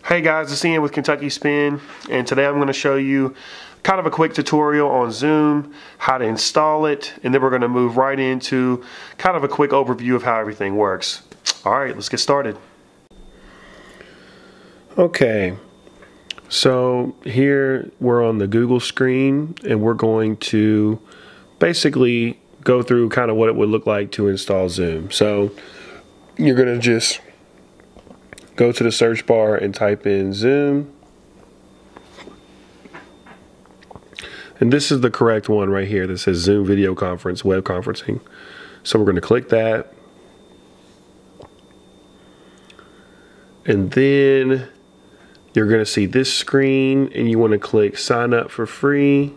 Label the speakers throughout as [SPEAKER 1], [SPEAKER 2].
[SPEAKER 1] Hey guys, it's Ian with Kentucky Spin, and today I'm going to show you kind of a quick tutorial on Zoom, how to install it, and then we're going to move right into kind of a quick overview of how everything works. Alright, let's get started. Okay, so here we're on the Google screen, and we're going to basically go through kind of what it would look like to install Zoom. So you're going to just go to the search bar and type in Zoom. And this is the correct one right here that says Zoom Video Conference, Web Conferencing. So we're going to click that. And then you're going to see this screen and you want to click Sign Up for Free.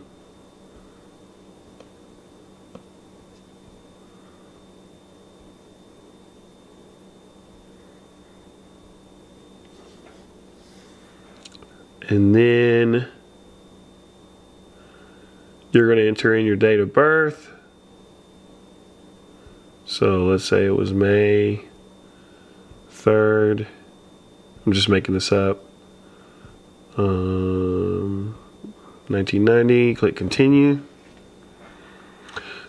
[SPEAKER 1] And then you're going to enter in your date of birth. So let's say it was May 3rd. I'm just making this up. 1990. Click continue.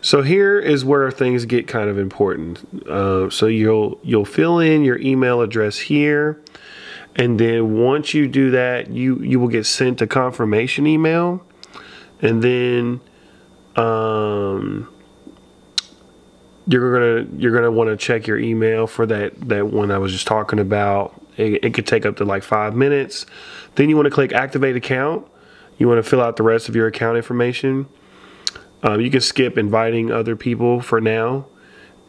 [SPEAKER 1] So here is where things get kind of important. So you'll fill in your email address here. And then once you do that, you will get sent a confirmation email, and then you're gonna want to check your email for that one I was just talking about. It could take up to like 5 minutes. Then you want to click Activate Account. You want to fill out the rest of your account information. You can skip inviting other people for now,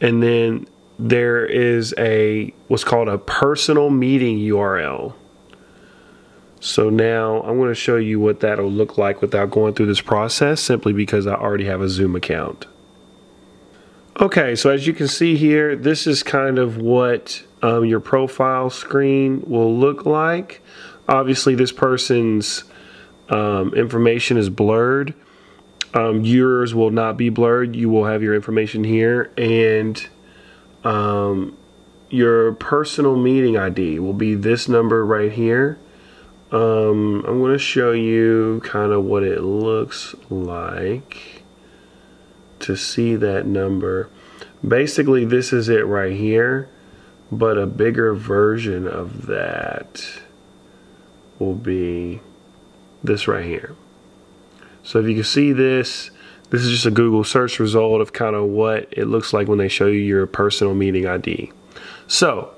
[SPEAKER 1] and then there is what's called a personal meeting URL. So now I'm going to show you what that'll look like without going through this process, simply because I already have a Zoom account. Okay, so as you can see here, this is kind of what your profile screen will look like. Obviously this person's information is blurred. Yours will not be blurred. You will have your information here, and your personal meeting ID will be this number right here. I'm going to show you kind of what it looks like to see that number. Basically this is it right here, but a bigger version of that will be this right here. So if you can see this is just a Google search result of kind of what it looks like when they show you your personal meeting ID. So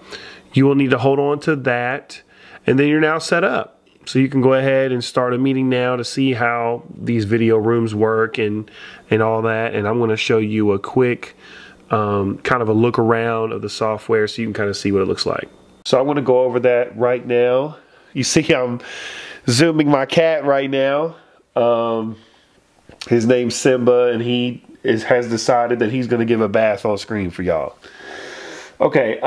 [SPEAKER 1] you will need to hold on to that, and then you're now set up. So you can go ahead and start a meeting now to see how these video rooms work and all that. And I'm going to show you a quick kind of a look around of the software so you can kind of see what it looks like. So I'm going to go over that right now. You see I'm zooming my cat right now. His name's Simba, and he has decided that he's going to give a bath on screen for y'all. Okay,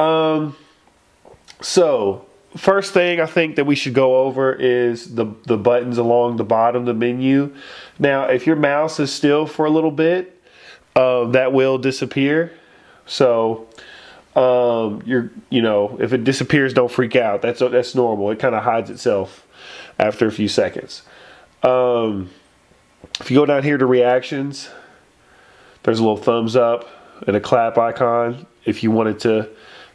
[SPEAKER 1] so first thing I think that we should go over is the buttons along the bottom of the menu. Now, if your mouse is still for a little bit, that will disappear. So, if it disappears, don't freak out. That's normal. It kind of hides itself after a few seconds. If you go down here to reactions, there's a little thumbs up and a clap icon if you wanted to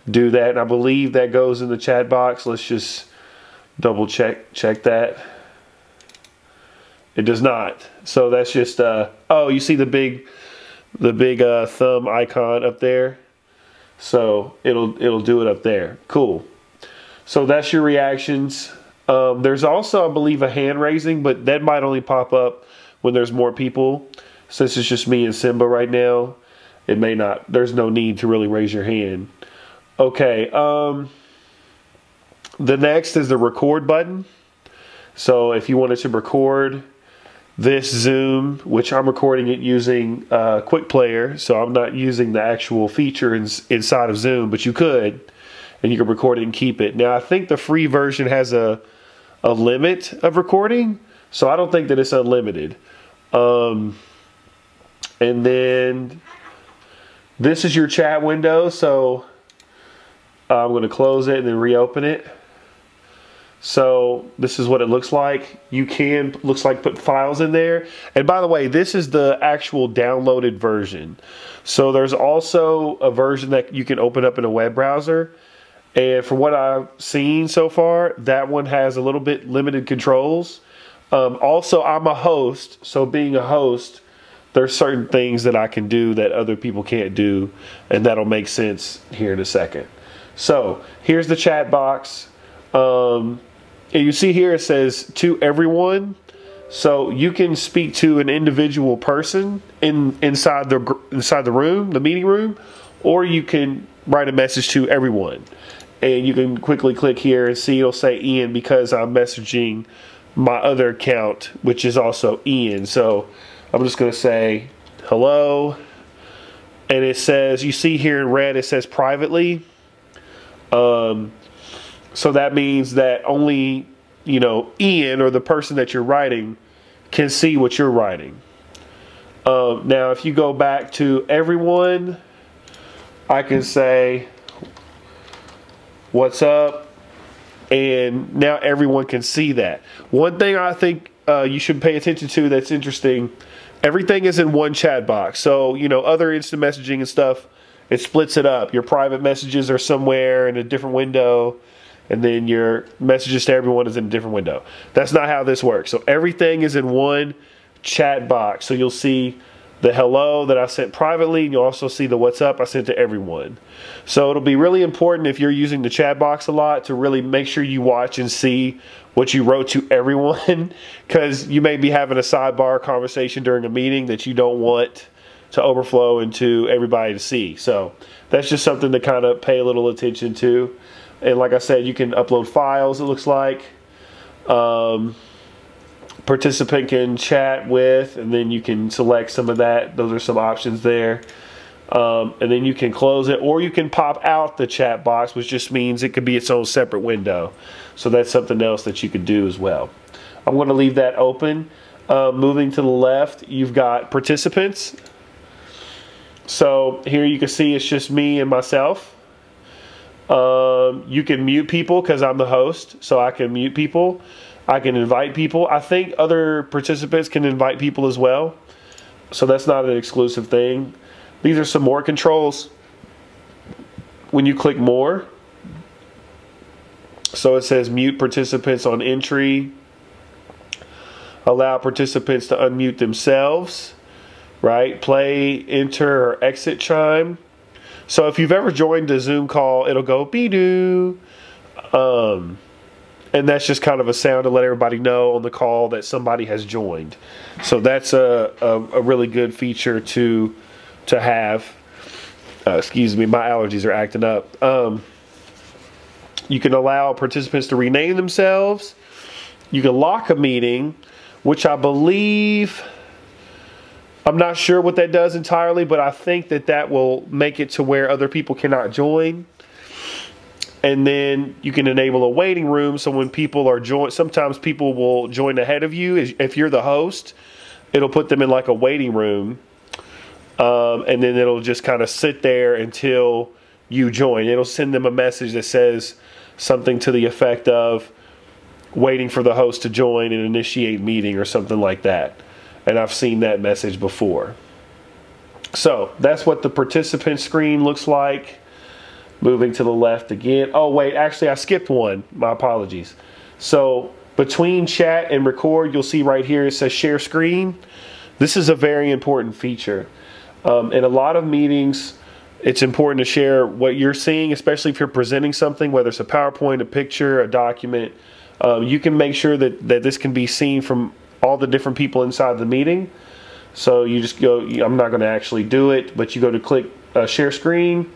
[SPEAKER 1] do that, and I believe that goes in the chat box. Let's just double check that. It does not. So that's just oh, you see the big thumb icon up there. So it'll do it up there. Cool. So that's your reactions. There's also, I believe, a hand raising, but that might only pop up when there's more people. Since it's just me and Simba right now, it may not. There's no need to really raise your hand. Okay, the next is the record button. So if you wanted to record this Zoom, which I'm recording it using Quick Player, so I'm not using the actual feature inside of Zoom, but you could, and you can record it and keep it. Now I think the free version has a limit of recording, so I don't think that it's unlimited. And then this is your chat window, so I'm going to close it and then reopen it. So this is what it looks like. You can, looks like, put files in there. And by the way, this is the actual downloaded version. So there's also a version that you can open up in a web browser. And from what I've seen so far, that one has a little bit limited controls. Also, I'm a host. So being a host, there's certain things that I can do that other people can't do. And that'll make sense here in a second. So here's the chat box. And you see here it says to everyone, so you can speak to an individual person inside the room, the meeting room, or you can write a message to everyone. And you can quickly click here and see it'll say Ian because I'm messaging my other account, which is also Ian. So I'm just going to say hello, and it says, you see here in red it says privately. So that means that only, you know, Ian or the person that you're writing can see what you're writing. Now, if you go back to everyone, I can say, what's up? And now everyone can see that. One thing I think you should pay attention to that's interesting, everything is in one chat box. So, you know, other instant messaging and stuff, it splits it up. Your private messages are somewhere in a different window, and then your messages to everyone is in a different window. That's not how this works. So everything is in one chat box. So you'll see the hello that I sent privately, and you'll also see the what's up I sent to everyone. So it'll be really important if you're using the chat box a lot to really make sure you watch and see what you wrote to everyone, because you may be having a sidebar conversation during a meeting that you don't want to overflow into everybody to see. So that's just something to kind of pay a little attention to. And like I said, you can upload files, it looks like. Participant can chat with, and then you can select some of that. Those are some options there. And then you can close it, or you can pop out the chat box, which just means it could be its own separate window. So that's something else that you could do as well. I'm going to leave that open. Moving to the left, you've got participants. So here you can see it's just me and myself. You can mute people because I'm the host, so I can mute people. I can invite people. I think other participants can invite people as well, so that's not an exclusive thing. These are some more controls. When you click more, so it says mute participants on entry, allow participants to unmute themselves, right? Play, enter, or exit chime. So if you've ever joined a Zoom call, it'll go be-doo. And that's just kind of a sound to let everybody know on the call that somebody has joined. So that's a really good feature to have. Excuse me, my allergies are acting up. You can allow participants to rename themselves. You can lock a meeting, which I believe, I'm not sure what that does entirely, but I think that that will make it to where other people cannot join. And then you can enable a waiting room, so when people are sometimes people will join ahead of you. If you're the host, it'll put them in like a waiting room, and then it'll just kind of sit there until you join. It'll send them a message that says something to the effect of waiting for the host to join and initiate meeting or something like that. And I've seen that message before. So that's what the participant screen looks like. Moving to the left again. Oh wait, actually I skipped one. My apologies. So between chat and record, you'll see right here it says share screen. This is a very important feature. In a lot of meetings, it's important to share what you're seeing, especially if you're presenting something, whether it's a PowerPoint, a picture, a document. You can make sure that this can be seen from all the different people inside the meeting. So you just go, I'm not going to actually do it, but you go to click share screen,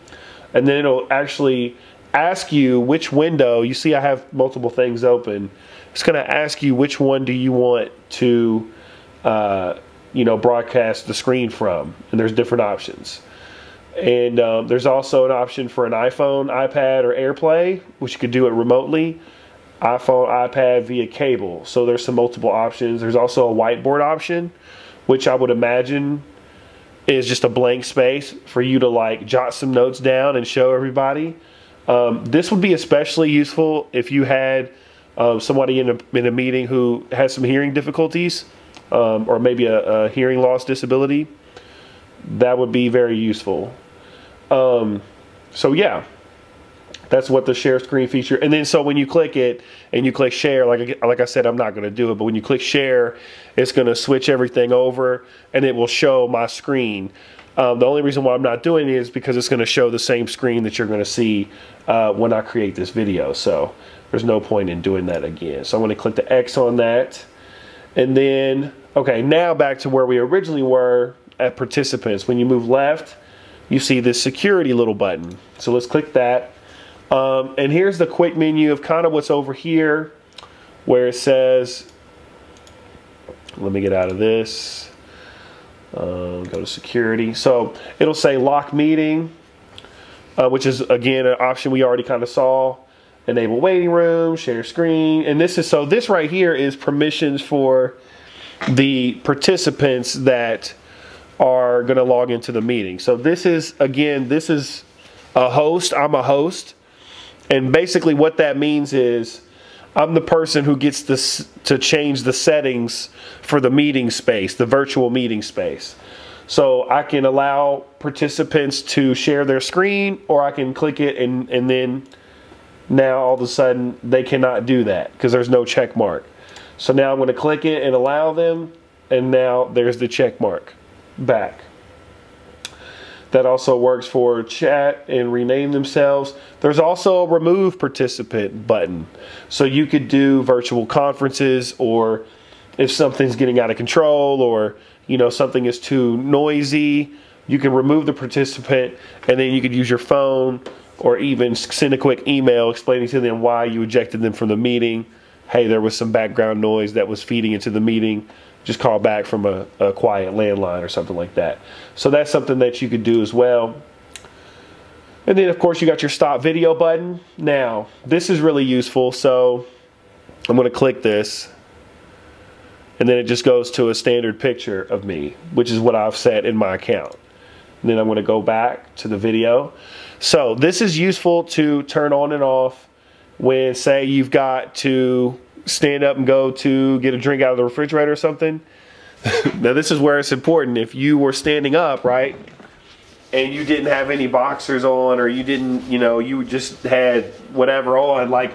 [SPEAKER 1] and then it'll actually ask you which window. You see I have multiple things open. It's going to ask you which one do you want to broadcast the screen from, and there's different options. And there's also an option for an iPhone, iPad, or AirPlay, which you could do it remotely. iPhone, iPad via cable. So there's some multiple options. There's also a whiteboard option, which I would imagine is just a blank space for you to like jot some notes down and show everybody. This would be especially useful if you had somebody in a meeting who has some hearing difficulties, or maybe a hearing loss disability, that would be very useful. So yeah, that's what the share screen feature. And then so when you click it and you click share, like I said, I'm not going to do it, but when you click share, it's going to switch everything over and it will show my screen. The only reason why I'm not doing it is because it's going to show the same screen that you're going to see when I create this video. So there's no point in doing that again. So I'm going to click the X on that. And then, okay, now back to where we originally were at participants. When you move left, you see this security little button. So let's click that. And here's the quick menu of kind of what's over here where it says, let me get out of this. Go to security. So it'll say lock meeting, which is again an option we already kind of saw. Enable waiting room, share screen, and this right here is permissions for the participants that are going to log into the meeting. So this is a host. I'm a host, and basically what that means is I'm the person who gets to change the settings for the meeting space, the virtual meeting space. So I can allow participants to share their screen, or I can click it and then now all of a sudden they cannot do that because there's no check mark. So now I'm going to click it and allow them, and now there's the check mark back. That also works for chat and rename themselves. There's also a remove participant button. So you could do virtual conferences, or if something's getting out of control, or something is too noisy, you can remove the participant, and then you could use your phone or even send a quick email explaining to them why you ejected them from the meeting. Hey, there was some background noise that was feeding into the meeting. Just call back from a quiet landline or something like that. So that's something that you could do as well. And then of course you got your stop video button. Now this is really useful. So I'm going to click this, and then it just goes to a standard picture of me, which is what I've set in my account. And then I'm going to go back to the video. So this is useful to turn on and off when, say, you've got to stand up and go to get a drink out of the refrigerator or something. Now this is where it's important. If you were standing up, right, and you didn't have any boxers on, or you didn't, you just had whatever on, like,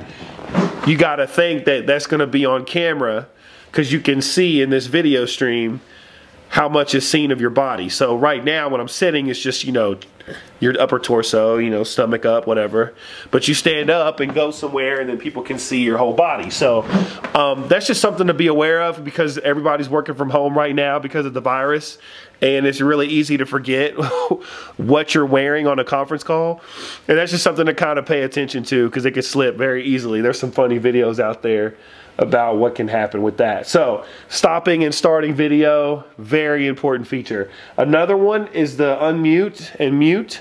[SPEAKER 1] you got to think that that's going to be on camera, because you can see in this video stream how much is seen of your body. So right now when I'm sitting, it's just, your upper torso, stomach up, whatever. But you stand up and go somewhere, and then people can see your whole body. So that's just something to be aware of, because everybody's working from home right now because of the virus. And it's really easy to forget what you're wearing on a conference call. And that's just something to kind of pay attention to, because it can slip very easily. There's some funny videos out there about what can happen with that. So stopping and starting video, very important feature. Another one is the unmute and mute.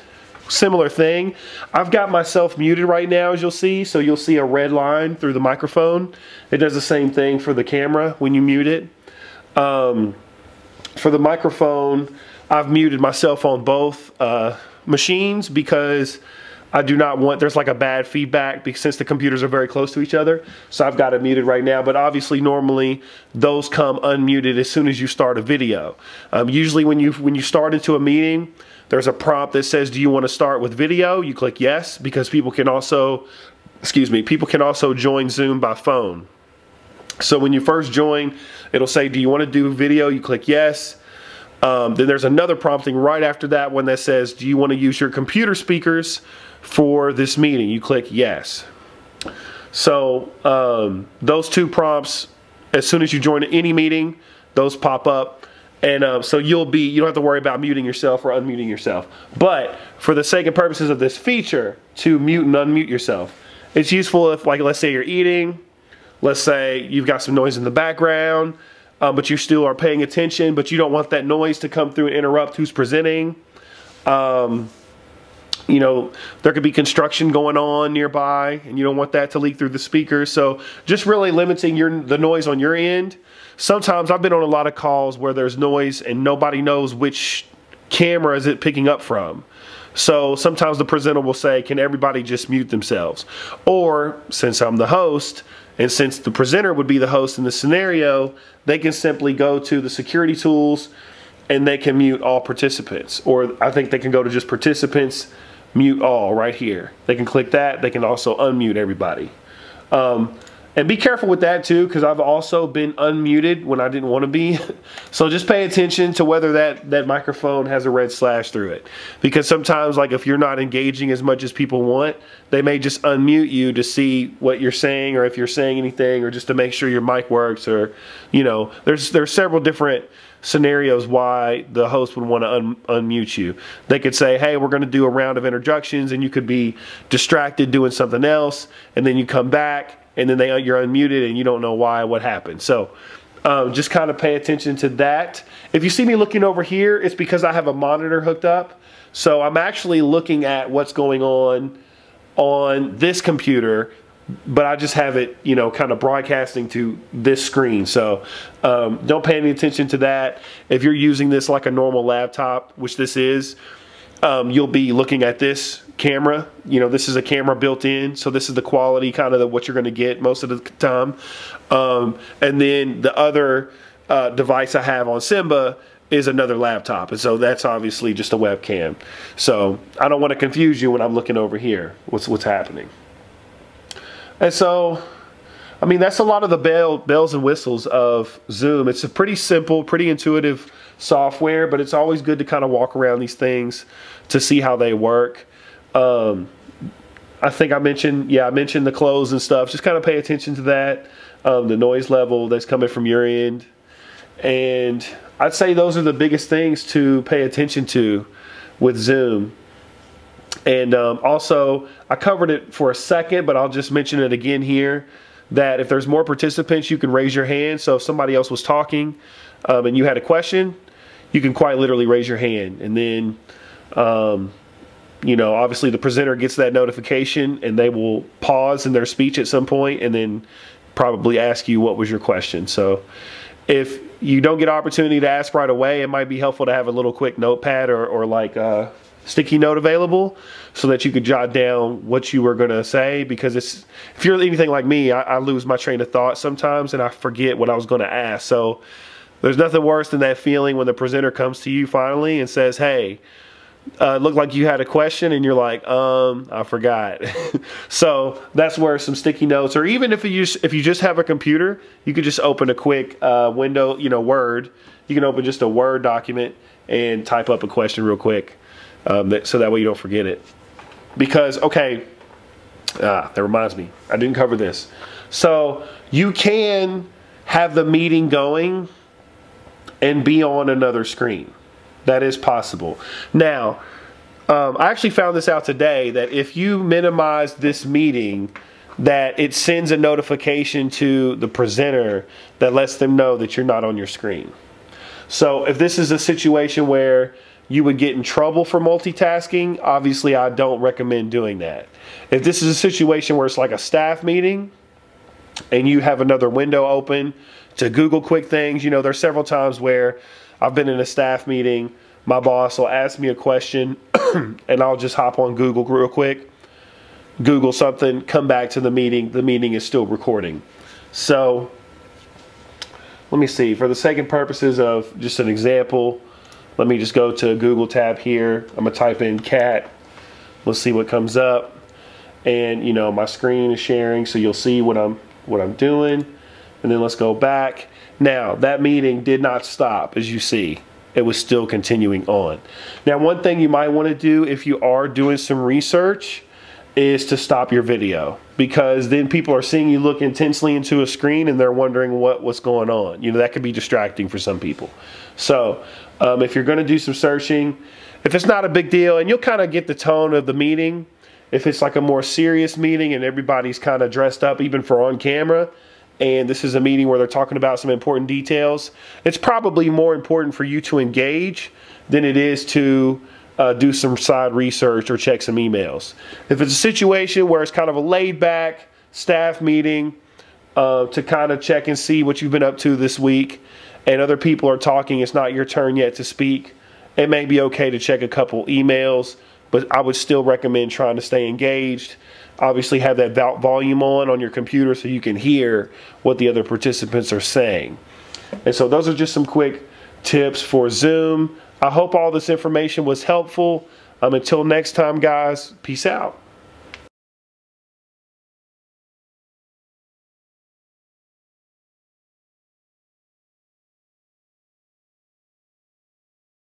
[SPEAKER 1] Similar thing. I've got myself muted right now, as you'll see. So you'll see a red line through the microphone. It does the same thing for the camera when you mute it. For the microphone, I've muted myself on both machines, because I do not want, there's like a bad feedback, because since the computers are very close to each other. So I've got it muted right now, but obviously normally those come unmuted as soon as you start a video. Usually when you start into a meeting, there's a prompt that says, do you want to start with video? You click yes, because people can also join Zoom by phone. So when you first join, it'll say, do you want to do video? You click yes. Then there's another prompting right after that one that says, do you want to use your computer speakers for this meeting? You click yes. So those two prompts, as soon as you join any meeting, those pop up. And so you don't have to worry about muting yourself or unmuting yourself. But for the sake and purposes of this feature, to mute and unmute yourself, it's useful if, like, let's say you're eating, let's say you've got some noise in the background, but you still are paying attention, but you don't want that noise to come through and interrupt who's presenting. There could be construction going on nearby, and you don't want that to leak through the speakers. So just really limiting the noise on your end. Sometimes I've been on a lot of calls where there's noise and nobody knows which camera is it picking up from. So sometimes the presenter will say, can everybody just mute themselves? Or, since I'm the host, And since the presenter would be the host in the scenario, they can simply go to the security tools and they can mute all participants. Or I think they can go to just participants, mute all right here. They can click that. They can also unmute everybody. And be careful with that too, because I've also been unmuted when I didn't want to be. So just pay attention to whether that microphone has a red slash through it. Because sometimes, like, if you're not engaging as much as people want, they may just unmute you to see what you're saying, or if you're saying anything, or just to make sure your mic works, or, you know, there's several different scenarios why the host would want to unmute you. They could say, hey, we're going to do a round of introductions, and you could be distracted doing something else, and then you come back, and then you're unmuted and you don't know why, what happened. So just kind of pay attention to that. If you see me looking over here, it's because I have a monitor hooked up. So I'm actually looking at what's going on this computer, but I just have it, you know, kind of broadcasting to this screen. So don't pay any attention to that. If you're using this like a normal laptop, which this is, you'll be looking at this camera. You know, this is a camera built in, so this is the quality kind of what you're going to get most of the time. And then the other device I have on Simba is another laptop, and so that's obviously just a webcam. So I don't want to confuse you when I'm looking over here what's happening. And so, I mean, that's a lot of the bells and whistles of Zoom. It's a pretty simple, pretty intuitive software, but it's always good to kind of walk around these things to see how they work. I think I mentioned the close and stuff. Just kind of pay attention to that, the noise level that's coming from your end. And I'd say those are the biggest things to pay attention to with Zoom. And also, I covered it for a second, but I'll just mention it again here, that if there's more participants, you can raise your hand. So if somebody else was talking and you had a question, you can quite literally raise your hand. And then, you know, obviously the presenter gets that notification and they will pause in their speech at some point and then probably ask you what was your question. So if you don't get opportunity to ask right away, it might be helpful to have a little quick notepad or like a sticky note available so that you could jot down what you were going to say, because if you're anything like me, I lose my train of thought sometimes and I forget what I was going to ask. So there's nothing worse than that feeling when the presenter comes to you finally and says, hey, it looked like you had a question, and you're like, I forgot. So that's where some sticky notes, or even if you just have a computer, you could just open a quick window, you know, Word. You can open just a Word document and type up a question real quick, so that way you don't forget it. Because, okay, that reminds me, I didn't cover this. So you can have the meeting going and be on another screen. That is possible. Now, I actually found this out today, that if you minimize this meeting, that it sends a notification to the presenter that lets them know that you're not on your screen. So if this is a situation where you would get in trouble for multitasking, obviously I don't recommend doing that. If this is a situation where it's like a staff meeting and you have another window open to Google quick things, you know, there's several times where I've been in a staff meeting, my boss will ask me a question and I'll just hop on Google real quick, Google something, come back to the meeting is still recording. So let me see, for the sake and purposes of just an example, let me just go to Google tab here. I'm gonna type in cat, let's see what comes up, and you know, my screen is sharing, so you'll see what I'm doing, and then let's go back. Now, that meeting did not stop, as you see. It was still continuing on. Now, one thing you might want to do if you are doing some research is to stop your video, because then people are seeing you look intensely into a screen and they're wondering what's going on. You know, that could be distracting for some people. So, if you're going to do some searching, if it's not a big deal, and you'll kind of get the tone of the meeting, if it's like a more serious meeting and everybody's kind of dressed up even for on camera, and this is a meeting where they're talking about some important details, it's probably more important for you to engage than it is to do some side research or check some emails. If it's a situation where it's kind of a laid-back staff meeting to kind of check and see what you've been up to this week, and other people are talking, it's not your turn yet to speak, it may be okay to check a couple emails, but I would still recommend trying to stay engaged obviously have that volume on your computer so you can hear what the other participants are saying. And so those are just some quick tips for Zoom. I hope all this information was helpful. Until next time, guys, peace out.